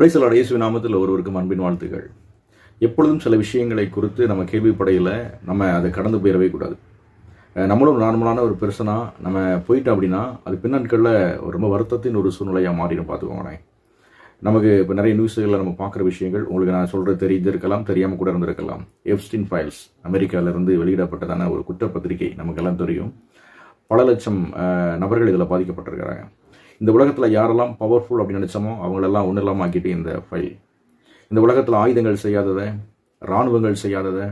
Praise the Lord. இயேசுவின் நாமத்தில் ஒருவருக்கும் அன்பின் வாழ்த்துக்கள். எப்பொழுதும் சில விஷயங்களை குறித்து நம்ம கேள்விப்படையில் நம்ம அதை கடந்து போயிடவே கூடாது. நம்மளும் நார்மலான ஒரு பெர்சனாக நம்ம போயிட்டோம் அப்படின்னா அது பின்னாட்களில் ரொம்ப வருத்தத்தின் ஒரு சூழ்நிலையாக மாறிடும். பார்த்துக்கோங்களேன். நமக்கு இப்போ நிறைய நியூஸ்களில் நம்ம பார்க்குற விஷயங்கள் உங்களுக்கு நான் சொல்கிறது தெரிஞ்சிருக்கலாம், தெரியாமல் கூட இருந்திருக்கலாம். எப்ஸ்டீன் ஃபைல்ஸ் அமெரிக்காவிலிருந்து வெளியிடப்பட்டதான ஒரு குற்றப்பத்திரிகை நமக்கெல்லாம் தெரியும். பல லட்சம் நபர்கள் இதில் பாதிக்கப்பட்டிருக்கிறாங்க. இந்த உலகத்தில் யாரெல்லாம் பவர்ஃபுல் அப்படின்னு நினச்சோமோ அவங்களெல்லாம் ஒன்றும் இல்லாமல் ஆக்கிட்டு இந்த ஃபைல். இந்த உலகத்தில் ஆயுதங்கள் செய்யாததை, இராணுவங்கள் செய்யாததை,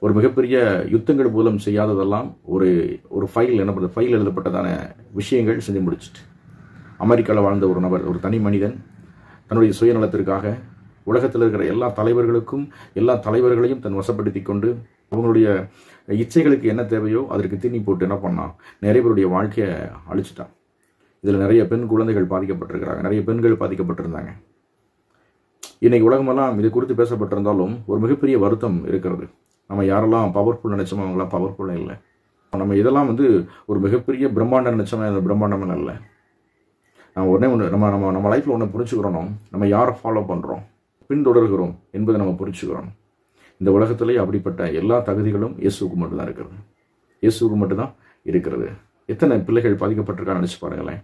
ஒரு மிகப்பெரிய யுத்தங்கள் மூலம் செய்யாததெல்லாம் ஒரு ஃபைல் என்ன பண்ணுறது, ஃபைல் எழுதப்பட்டதான விஷயங்கள் செஞ்சு முடிச்சுட்டு அமெரிக்காவில் வாழ்ந்த ஒரு நபர், ஒரு தனி மனிதன் தன்னுடைய சுயநலத்திற்காக உலகத்தில் இருக்கிற எல்லா தலைவர்களுக்கும் எல்லா தலைவர்களையும் தன் வசப்படுத்தி கொண்டு அவங்களுடைய இச்சைகளுக்கு என்ன தேவையோ அதற்கு தீனி போட்டு என்ன பண்ணான், நிறைய பேருடைய வாழ்க்கையை அழிச்சிட்டான். இதில் நிறைய பெண் குழந்தைகள் பாதிக்கப்பட்டிருக்கிறாங்க, நிறைய பெண்கள் பாதிக்கப்பட்டிருந்தாங்க. இன்றைக்கி உலகமெல்லாம் இது குறித்து பேசப்பட்டிருந்தாலும் ஒரு மிகப்பெரிய வருத்தம் இருக்கிறது. நம்ம யாரெல்லாம் பவர்ஃபுல் நினச்சோமோ அவங்களாம் பவர்ஃபுல்லாக இல்லை. நம்ம இதெல்லாம் ஒரு மிகப்பெரிய பிரம்மாண்டம் நினச்சோமோ அந்த பிரம்மாண்டமே இல்லை. ஒன்று நம்ம லைஃப்பில் ஒன்று புரிஞ்சுக்கிறோம், நம்ம யாரை ஃபாலோ பண்ணுறோம், பின்தொடர்கிறோம் என்பதை நம்ம புரிஞ்சுக்கிறோம். இந்த உலகத்திலேயே அப்படிப்பட்ட எல்லா தகுதிகளும் இயேசுவுக்கு மட்டும்தான் இருக்கிறது. இயேசுவுக்கு மட்டும்தான் இருக்கிறது. எத்தனை பிள்ளைகள் பாதிக்கப்பட்டிருக்கான்னு நினச்சி பாருங்களேன்.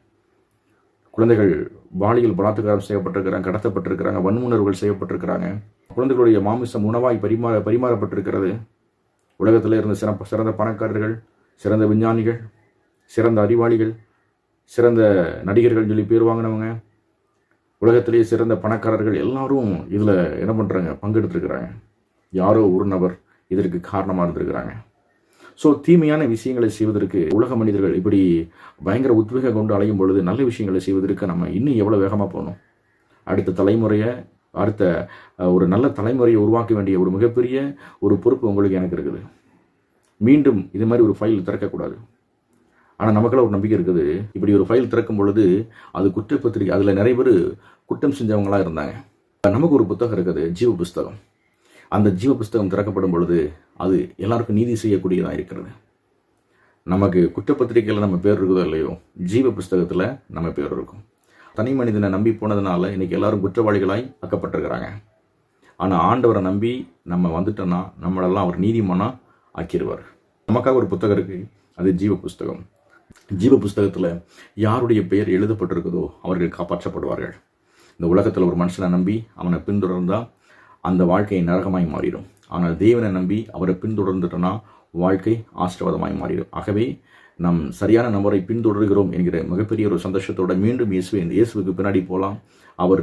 குழந்தைகள் பாலியல் பலாத்காரம் செய்யப்பட்டிருக்கிறாங்க, கடத்தப்பட்டிருக்கிறாங்க, வன்முணர்வுகள் செய்யப்பட்டிருக்கிறாங்க. குழந்தைகளுடைய மாமிசம் உணவாய் பரிமாறப்பட்டிருக்கிறது. உலகத்தில் இருந்த சிறந்த பணக்காரர்கள், சிறந்த விஞ்ஞானிகள், சிறந்த அறிவாளிகள், சிறந்த நடிகர்கள் சொல்லி பேர் வாங்கினவங்க, உலகத்திலேயே சிறந்த பணக்காரர்கள் எல்லாரும் இதில் என்ன பண்ணுறாங்க, பங்கெடுத்துருக்கிறாங்க. யாரோ ஒரு நபர் இதற்கு காரணமாக இருந்திருக்கிறாங்க. ஸோ தீமையான விஷயங்களை செய்வதற்கு உலக மனிதர்கள் இப்படி பயங்கர உத்வேகம் கொண்டு அலையும் பொழுது நல்ல விஷயங்களை செய்வதற்கு நம்ம இன்னும் எவ்வளோ வேகமாக போகணும். அடுத்த ஒரு நல்ல தலைமுறையை உருவாக்க வேண்டிய ஒரு மிகப்பெரிய ஒரு பொறுப்பு உங்களுக்கு எனக்கு இருக்குது. மீண்டும் இது மாதிரி ஒரு ஃபைல் திறக்கக்கூடாது. ஆனால் நமக்குள்ள ஒரு நம்பிக்கை இருக்குது. இப்படி ஒரு ஃபைல் திறக்கும் பொழுது அது குற்றப்பத்திரிகை, அதில் நிறைய பேர் குற்றம் செஞ்சவங்களாக இருந்தாங்க. நமக்கு ஒரு புத்தகம் இருக்குது, ஜீவ புஸ்தகம். அந்த ஜீவ புஸ்தகம் திறக்கப்படும் பொழுது அது எல்லாருக்கும் நீதி செய்யக்கூடியதாக இருக்கிறது. நமக்கு குற்றப்பத்திரிகையில் நம்ம பேர் இருக்குதோ இல்லையோ, ஜீவ புஸ்தகத்தில் நம்ம பேர் இருக்கும். தனி மனிதனை நம்பி போனதுனால இன்னைக்கு எல்லாரும் குற்றவாளிகளாய் ஆக்கப்பட்டிருக்கிறாங்க. ஆனால் ஆண்டவரை நம்பி நம்ம வந்துட்டோன்னா நம்மளெல்லாம் அவர் நீதிமானா ஆக்கிடுவார். நமக்காக ஒரு புத்தகம் இருக்குது, அது ஜீவ புஸ்தகம். ஜீவ புஸ்தகத்தில் யாருடைய பெயர் எழுதப்பட்டிருக்குதோ அவர்கள் காப்பாற்றப்படுவார்கள். இந்த உலகத்தில் ஒரு மனுஷனை நம்பி அவனை பின்தொடர்ந்தால் அந்த வாழ்க்கை நரகமாய் மாறிடும். ஆனால் தேவனை நம்பி அவரை பின்தொடர்ந்துட்டோன்னா வாழ்க்கை ஆசீர்வாதமாய் மாறிடும். ஆகவே நம் சரியான நபரை பின்தொடர்கிறோம் என்கிற மிகப்பெரிய ஒரு சந்தோஷத்தோட மீண்டும் இயேசுவுக்கு பின்னாடி போகலாம். அவர்